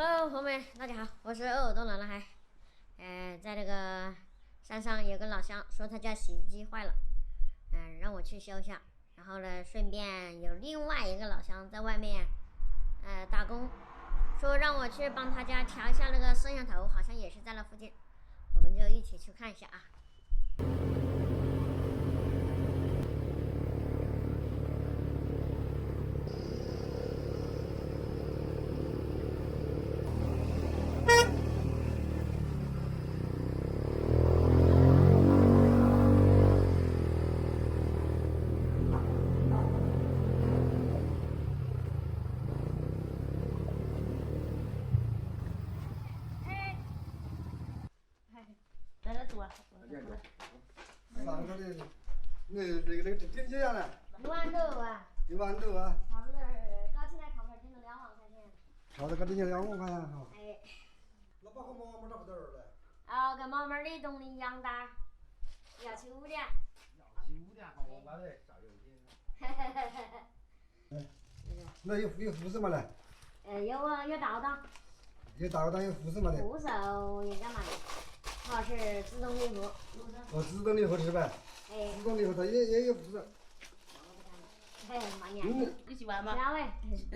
Hello，朋友们，大家好，我是耳朵男孩。在这个山上有个老乡说他家洗衣机坏了，让我去修一下。然后呢，顺便有另外一个老乡在外面打工，说让我去帮他家调一下那个摄像头，好像也是在那附近，我们就一起去看一下啊。在那做。上头的，那个顶几样呢1万多啊， ？1万多啊！差不多搞起来差不多顶了2万块钱。差不多顶了2万块钱哈。哎，那把和毛毛找不到人嘞？跟毛毛的动力一样大，要起5点。要起5点哈，我把这下油去。那有护士嘛嘞？有倒档，有倒档有护士嘛嘞？护手人家嘛的，它是自动离合。哦，自动离合的是呗？哎，自动离合它也有护士。蛮严的。你去玩吗？哪位？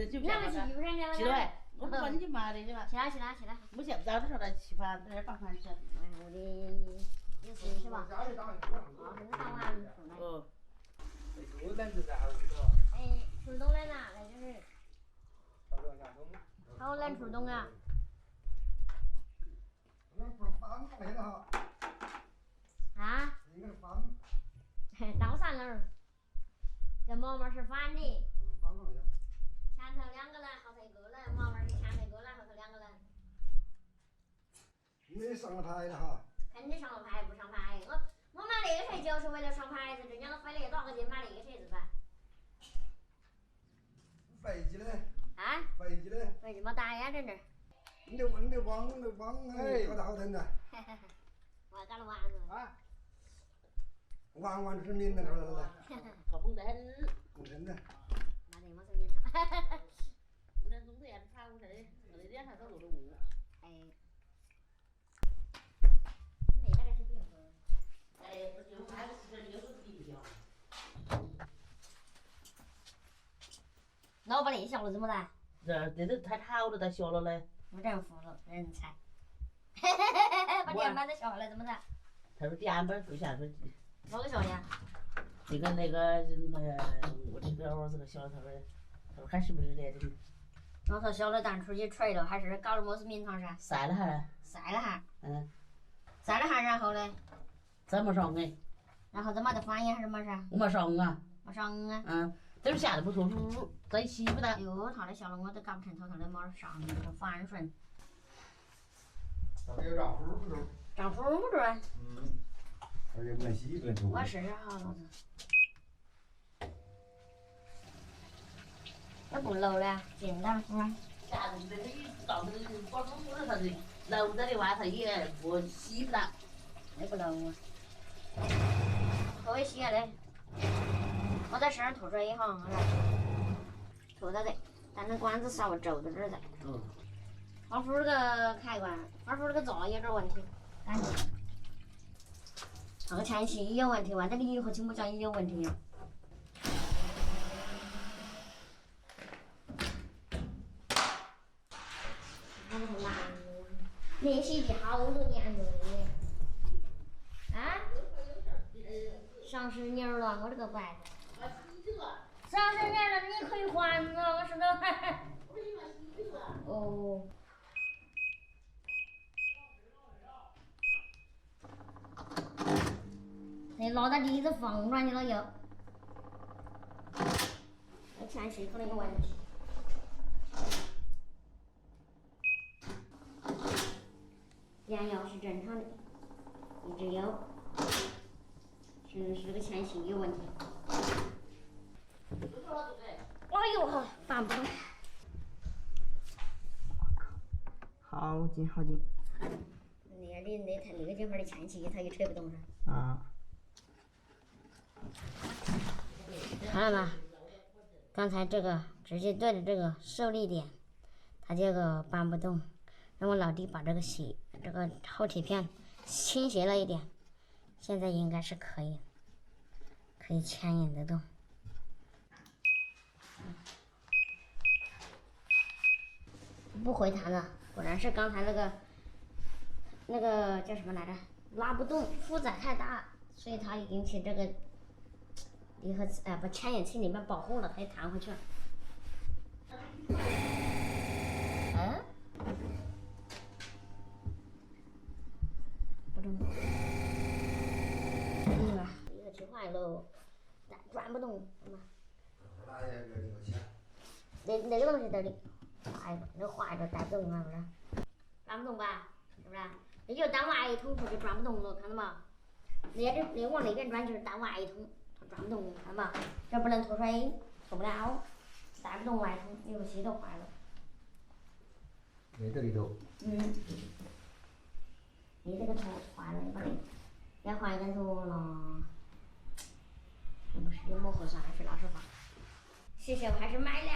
去哪个去不是那个？去了喂，我不管你妈的是吧？去了。我现不早的时候来吃饭，在这放饭吃。我的意思是吧？家里打现在上完出来。哦。这个冷子在还是的。哎，出动了呐，那就是差不多2种。好难出动啊！那不是翻放的哈？啊？应该是翻倒3轮儿，跟毛毛是反的。翻放的。前头2个人，后头1个人，毛毛是前头1个人，后头2个人。你上了牌了哈？肯定上了牌不上牌，我买那个车就是为了上牌子，人家都费了多少个钱买那个车子噻？飞机嘞？啊？飞机嘞？为什么打呀这？你的网搞得好疼的。我搞了丸子。啊。玩就是明的出来了嘞。透风得很。不真的。那得么声音？那中间差不多，我那脸上都露着雾。哎。那个是别个。哎，就还是这个是地表。那我把那小了怎么办？这都太好了，太小了嘞。我这样服了，人才。把电板都小了怎么办？他说电板不下去。哪个小呀？这个我这个儿子个小他说还是不是来的。我说小的咱出去吹了，还是搞了么子名堂噻？晒了哈。晒了哈。嗯。晒了哈，然后呢？怎么上哎？然后怎么的翻译还是么噻？我没上啊。没上啊。嗯，这儿下的不错，在洗不得。哎呦，他的小了我都搞不成，头的没上那个翻顺。这有账户不中？账户不中。而且不能洗，不能抽。我试试哈，老子。这不漏了，进档是吧？下子这里到这里管风不是他的，漏在的话他也不洗不得。那不漏啊。可以洗下来。我在身上吐水一下，吐到这，但那管子稍微皱到这儿在。花壶这个开关，花壶这个灶有点问题，感觉。这个前期有问题，完这离合清不讲也有问题。练习的好多年了啊，30年了，我这个管子。30年了，你可以还啊！我说的。哦。这拿到地子缝上去了又。这前期可能有问题。电压是正常的，一直有，是这个前期有问题。哎呦哈，翻不动。好紧好紧。那个地方的前期它也吹不动噻。啊。看了吗？刚才这个直接对着这个受力点它这个搬不动，让我老弟把这个后铁片倾斜了一点，现在应该是可以牵引得动。不回弹了，果然是刚才那个叫什么来着，拉不动，负载太大，所以它引起这个离合把牵引器里面保护了，它就弹回去了。不中，离合器坏了，转不动，那个东西这里坏了，那坏了带不动了，不是？转不动吧？是不是？那就单挖一通，它就转不动了，看到吗？那往那边转就是单挖一通，它转不动，看到吗？这不能脱水，脱不了，带不动外通，离合器都坏了。在这里头。你这个头坏了，你把要换一个头了。那不是有么合算？还是老实话。谢谢，我还是买了。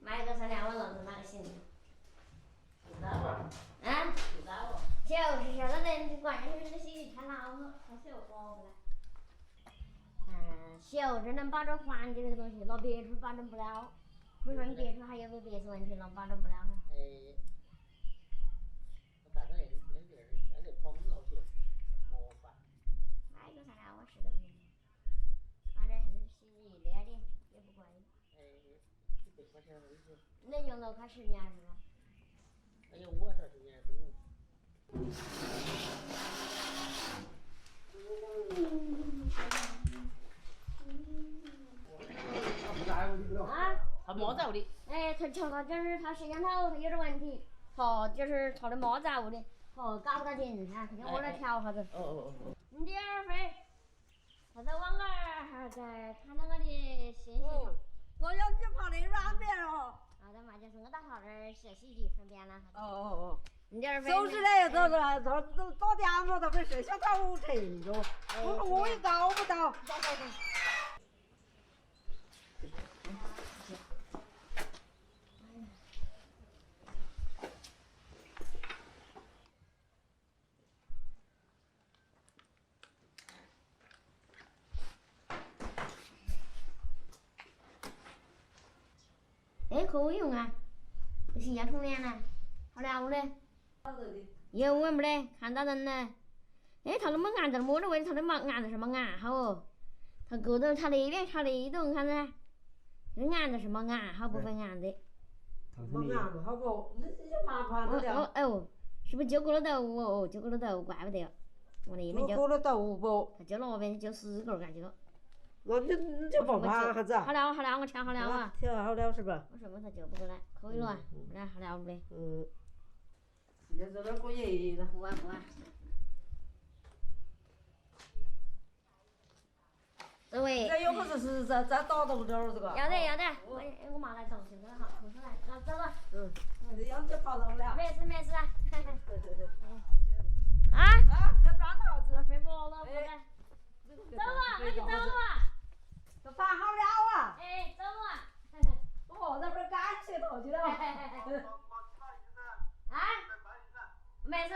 买个3两，我老子买个新的。就是晓得的，关键是那洗太老了，它小光不来。小只能保证环境这个东西，拿别处保证不了。比如说你别处还有没有别的问题，那保证不了呢。反正那个空老些，麻烦。买个3两，我实在不行。反正还是洗衣类的，也不贵。100块钱而已。能用到快10年是吧？哎呀，我这10年都。他没在屋里。他瞧他就是他摄像头他有点问题，就是他的没在屋里，搞不到劲啊，他叫我来调下子。你第2回，他在网儿在看那个的信息上。我要去跑那软便哦。那嘛就是我到他那儿写信息顺便了。你第2回。收拾嘞，他到家嘛，他不是摄像头沉着，我也搞不到。可以用啊，这是烟筒脸呢，好了嘞，有我没得，看到人呢。他那么按着摸着位，他那么按着什么按好哦？他勾到他那边，他那栋看着，这按着什么按好不会按的。没按着好不？那麻烦了。是不是就过了头哦？就过了头，怪不得。我那边就。过了头不？他就那边就10个感觉。那你就不怕啥子？好了，我调好了啊。调好了是吧？我说我他就不过来，可以了啊，来好了不嘞？现在这边过夜了。不啊。这位。这有可能是再打动点儿这个。要得，我妈来找去，我好冲出来，那走了。这样就跑动了。没事。对。啊，这抓到子，恢复了，不来。走啊，快去走啊！都办好了啊！走啊！这不是赶去头去了。啊？没事，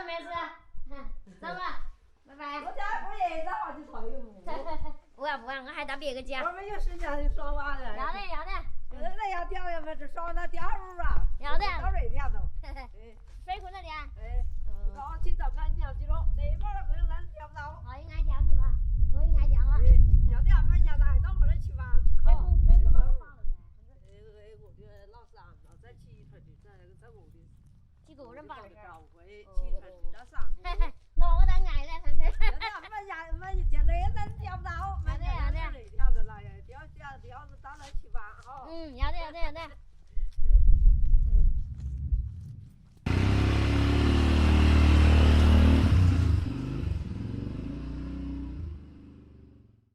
走吧，拜拜。我家过夜，然后就退了。不玩，我还到别个家。我们有时间就耍完了。要得。那要钓要么就耍到钓鱼啊。要得。到瑞典头。水困了的。然后去咱们娘去了，那边儿可能钓不到。好，应该钓是吧？我应该钓啊。要钓俺们家来到我这去吧。水库把我放了呗。我的老三了，在骑车去，在屋里。几个人绑的事儿。骑车去到3个。那我当爱了，同学。俺们一见那能钓不到，要得。钓着来，钓到那去吧，好。要得。